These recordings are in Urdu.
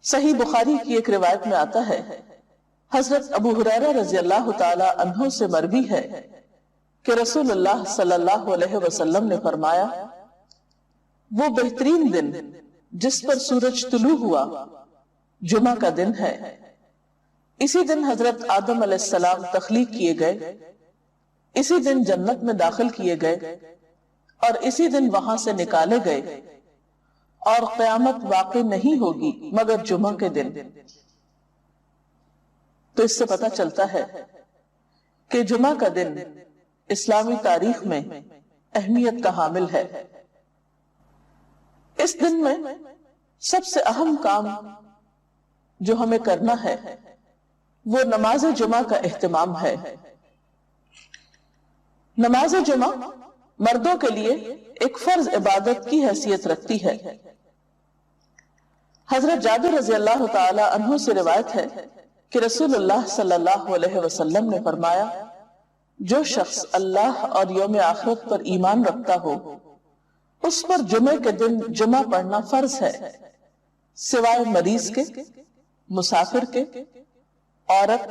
صحیح بخاری کی ایک روایت میں آتا ہے، حضرت ابو ہریرہ رضی اللہ تعالی عنہ سے مروی ہے کہ رسول اللہ صلی اللہ علیہ وسلم نے فرمایا، وہ بہترین دن جس پر سورج طلوع ہوا جمعہ کا دن ہے۔ اسی دن حضرت آدم علیہ السلام تخلیق کیے گئے، اسی دن جنت میں داخل کیے گئے اور اسی دن وہاں سے نکالے گئے، اور قیامت واقع نہیں ہوگی مگر جمعہ کے دن۔ تو اس سے پتہ چلتا ہے کہ جمعہ کا دن اسلامی تاریخ میں اہمیت کا حامل ہے۔ اس دن میں سب سے اہم کام جو ہمیں کرنا ہے وہ نماز جمعہ کا اہتمام ہے۔ نماز جمعہ مردوں کے لیے ایک فرض عبادت کی حیثیت رکھتی ہے۔ حضرت جابر رضی اللہ تعالی عنہ سے روایت ہے کہ رسول اللہ صلی اللہ علیہ وسلم نے فرمایا، جو شخص اللہ اور یوم آخرت پر ایمان رکھتا ہو اس پر جمعے کے دن جمعہ پڑھنا فرض ہے، سوائے مریض کے، مسافر کے، عورت،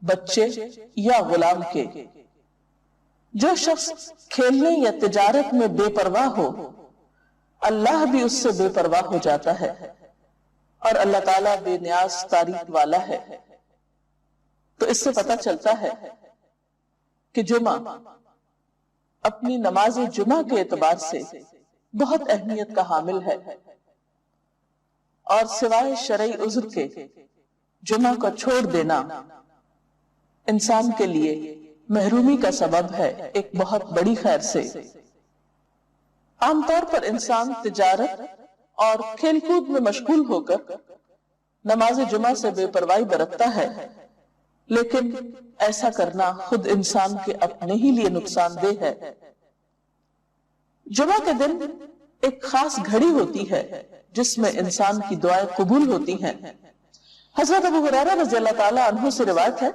بچے یا غلام کے۔ جو شخص کھیلنے یا تجارت میں بے پرواہ ہو اللہ بھی اس سے بے پرواہ ہو جاتا ہے، اور اللہ تعالیٰ بے نیاز تعریف والا ہے۔ تو اس سے پتہ چلتا ہے کہ جمعہ اپنی نماز جمعہ کے اعتبار سے بہت اہمیت کا حامل ہے، اور سوائے شرعی عذر کے جمعہ کو چھوڑ دینا انسان کے لیے محرومی کا سبب ہے، ایک بہت بڑی خیر سے۔ عام طور پر انسان تجارت اور کھیل کود میں مشغول ہو کر نماز جمعہ سے بے پرواہی برتتا ہے، لیکن ایسا کرنا خود انسان کے اپنے ہی لیے نقصان دہ ہے۔ جمعہ کے دن ایک خاص گھڑی ہوتی ہے جس میں انسان کی دعائیں قبول ہوتی ہیں۔ حضرت ابو ہریرہ رضی اللہ تعالی عنہ سے روایت ہے،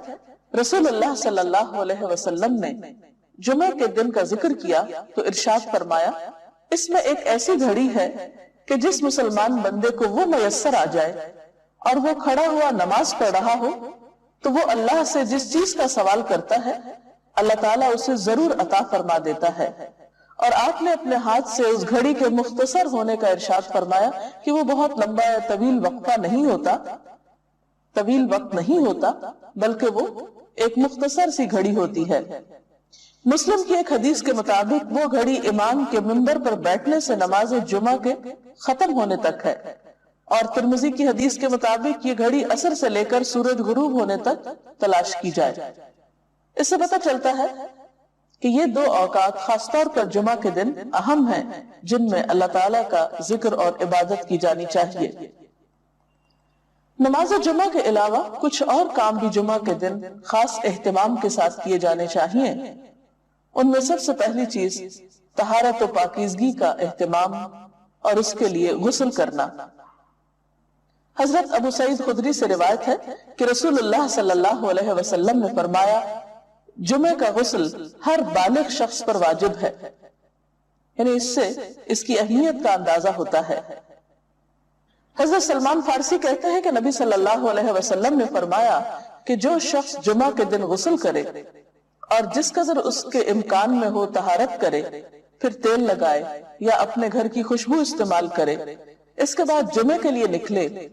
رسول اللہ صلی اللہ علیہ وسلم نے جمعہ کے دن کا ذکر کیا تو ارشاد فرمایا، اس میں ایک ایسی گھڑی ہے کہ جس مسلمان بندے کو وہ میسر آ جائے اور وہ کھڑا ہوا نماز پڑھ رہا ہو تو وہ اللہ سے جس چیز کا سوال کرتا ہے اللہ تعالیٰ اسے ضرور عطا فرما دیتا ہے۔ اور آپ نے اپنے ہاتھ سے اس گھڑی کے مختصر ہونے کا ارشاد فرمایا کہ وہ بہت لمبا یا طویل وقت نہیں ہوتا بلکہ وہ ایک مختصر سی گھڑی ہوتی ہے۔ مسلم کی ایک حدیث کے مطابق وہ گھڑی امام کے منبر پر بیٹھنے سے نماز جمعہ کے ختم ہونے تک ہے، اور ترمذی کی حدیث کے مطابق یہ گھڑی عصر سے لے کر سورج غروب ہونے تک تلاش کی جائے۔ اس سے پتہ چلتا ہے کہ یہ دو اوقات خاص طور پر جمعہ کے دن اہم ہیں جن میں اللہ تعالیٰ کا ذکر اور عبادت کی جانی چاہیے۔ نماز جمعہ کے علاوہ کچھ اور کام بھی جمعہ کے دن خاص اہتمام کے ساتھ کیے جانے چاہیے۔ ان میں سب سے پہلی چیز طہارت و پاکیزگی کا اہتمام اور اس کے لیے غسل کرنا۔ حضرت ابو سعید خدری سے روایت ہے کہ رسول اللہ صلی اللہ علیہ وسلم نے فرمایا، جمعہ کا غسل ہر بالغ شخص پر واجب ہے، یعنی اس سے اس کی اہمیت کا اندازہ ہوتا ہے۔ حضرت سلمان فارسی کہتے ہیں کہ نبی صلی اللہ علیہ وسلم نے فرمایا کہ جو شخص جمعہ کے دن غسل کرے اور جس قدر اس کے امکان میں ہو طہارت کرے، پھر تیل لگائے یا اپنے گھر کی خوشبو استعمال کرے، اس کے بعد جمعے کے لیے نکلے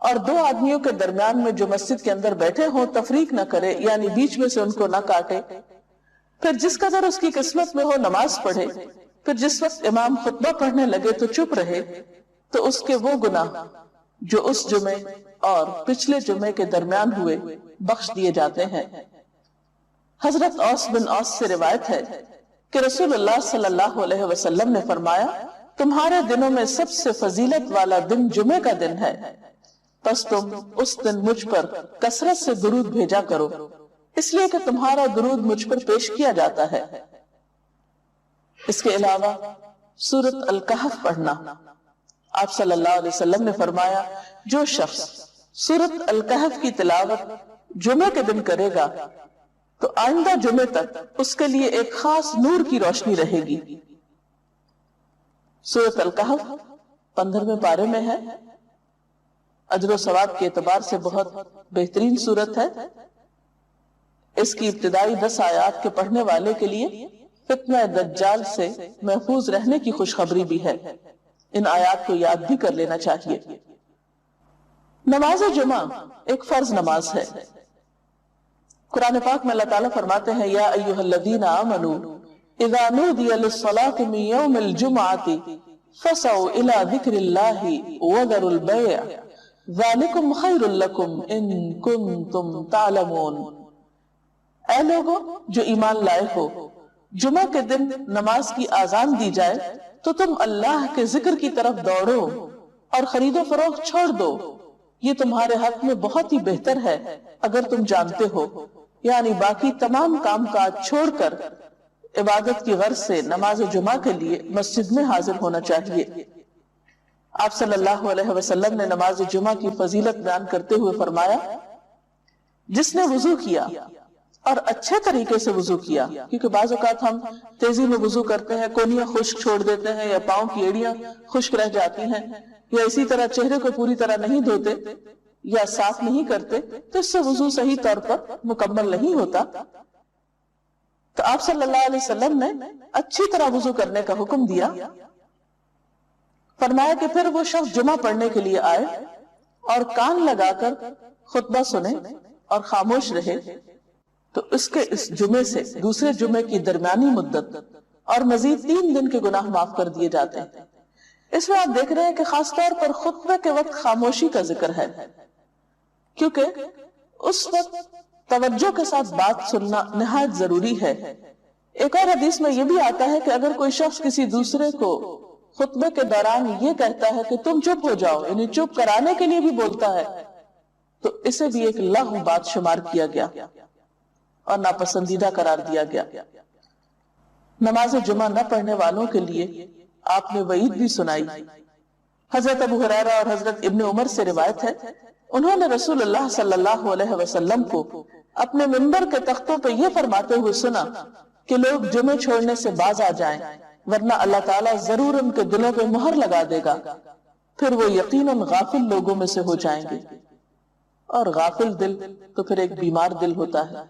اور دو آدمیوں کے درمیان میں جو مسجد کے اندر بیٹھے ہوں تفریق نہ کرے، یعنی بیچ میں سے ان کو نہ کاٹے، پھر جس قدر اس کی قسمت میں ہو نماز پڑھے، پھر جس وقت امام خطبہ پڑھنے لگے تو چپ رہے، تو اس کے وہ گناہ جو اس جمعے اور پچھلے جمعے کے درمیان ہوئے بخش دیے جاتے ہیں۔ حضرت اوس بن اوس سے روایت ہے کہ رسول اللہ صلی اللہ علیہ وسلم نے فرمایا، تمہارے دنوں میں سب سے فضیلت والا دن جمعے کا دن ہے، پس تم اس دن مجھ پر کثرت سے درود بھیجا کرو، اس لیے کہ تمہارا درود مجھ پر پیش کیا جاتا ہے۔ اس کے علاوہ سورۃ الکہف پڑھنا۔ آپ صلی اللہ علیہ وسلم نے فرمایا، جو شخص سورۃ الکہف کی تلاوت جمعے کے دن کرے گا تو آئندہ جمعے تک اس کے لیے ایک خاص نور کی روشنی رہے گی۔ سورۃ الکہف 15ویں پارے میں ہے، اجر و ثواب کے اعتبار سے بہت بہترین صورت ہے۔ اس کی ابتدائی 10 آیات کے پڑھنے والے کے لیے فتنہ دجال سے محفوظ رہنے کی خوشخبری بھی ہے۔ ان آیات کو یاد بھی کر لینا چاہیے۔ نماز جمعہ ایک فرض نماز ہے۔ قرآن پاک میں اللہ تعالیٰ فرماتے ہیں یا ایھا الذین آمنوا اذا نودی للصلاۃ من یوم الجمعۃ فسعوا الی ذکر اللہ وذروا البیع ذالکم خیر لکم ان کنتم تعلمون۔ اے لوگوں جو ایمان لائے ہو، جمعہ کے دن نماز کی آذان دی جائے تو تم اللہ کے ذکر کی طرف دوڑو اور خرید و فروخت چھوڑ دو، یہ تمہارے حق میں بہت ہی بہتر ہے اگر تم جانتے ہو۔ یعنی باقی تمام کام کاج چھوڑ کر عبادت کی غرض سے نماز جمعہ کے لیے مسجد میں حاضر ہونا چاہیے۔ آپ صلی اللہ علیہ وسلم نے نماز جمعہ کی فضیلت بیان کرتے ہوئے فرمایا، جس نے وضو کیا اور اچھے طریقے سے وضو کیا، کیونکہ بعض اوقات ہم تیزی میں وضو کرتے ہیں، کونیاں خشک چھوڑ دیتے ہیں یا پاؤں کی ایڑیاں خشک رہ جاتی ہیں، یا اسی طرح چہرے کو پوری طرح نہیں دھوتے یا صاف نہیں کرتے، تو اس سے وضو صحیح طور پر مکمل نہیں ہوتا۔ تو آپ صلی اللہ علیہ وسلم نے اچھی طرح وضو کرنے کا حکم دیا، فرمایا کہ پھر وہ شخص جمعہ پڑھنے کے لیے آئے اور کان لگا کر خطبہ سنے اور خاموش رہے تو اس کے اس جمعے سے دوسرے جمعے کی درمیانی مدت اور مزید 3 دن کے گناہ معاف کر دیے جاتے ہیں۔ اس میں آپ دیکھ رہے ہیں کہ خاص طور پر خطبے کے وقت خاموشی کا ذکر ہے، کیونکہ اس وقت توجہ کے ساتھ بات سننا نہایت ضروری ہے۔ ایک اور حدیث میں یہ بھی آتا ہے کہ اگر کوئی شخص کسی دوسرے کو خطبے کے دوران یہ کہتا ہے کہ تم چپ ہو جاؤ، یعنی چپ کرانے کے لیے بھی بولتا ہے، تو اسے بھی ایک لغو بات شمار کیا گیا اور ناپسندیدہ قرار دیا گیا۔ نماز جمعہ نہ پڑھنے والوں کے لیے آپ نے وعید بھی سنائی۔ حضرت ابو ہریرہ اور حضرت ابن عمر سے روایت ہے، انہوں نے رسول اللہ صلی اللہ علیہ وسلم کو اپنے منبر کے تختوں پہ یہ فرماتے ہوئے سنا کہ لوگ جمعے چھوڑنے سے باز آ جائیں، ورنہ اللہ تعالیٰ ضرور ان کے دلوں پہ مہر لگا دے گا، پھر وہ یقیناً غافل لوگوں میں سے ہو جائیں گے۔ اور غافل دل تو پھر ایک بیمار دل ہوتا ہے،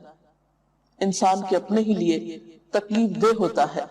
انسان کے اپنے ہی لیے تکلیف دہ ہوتا ہے۔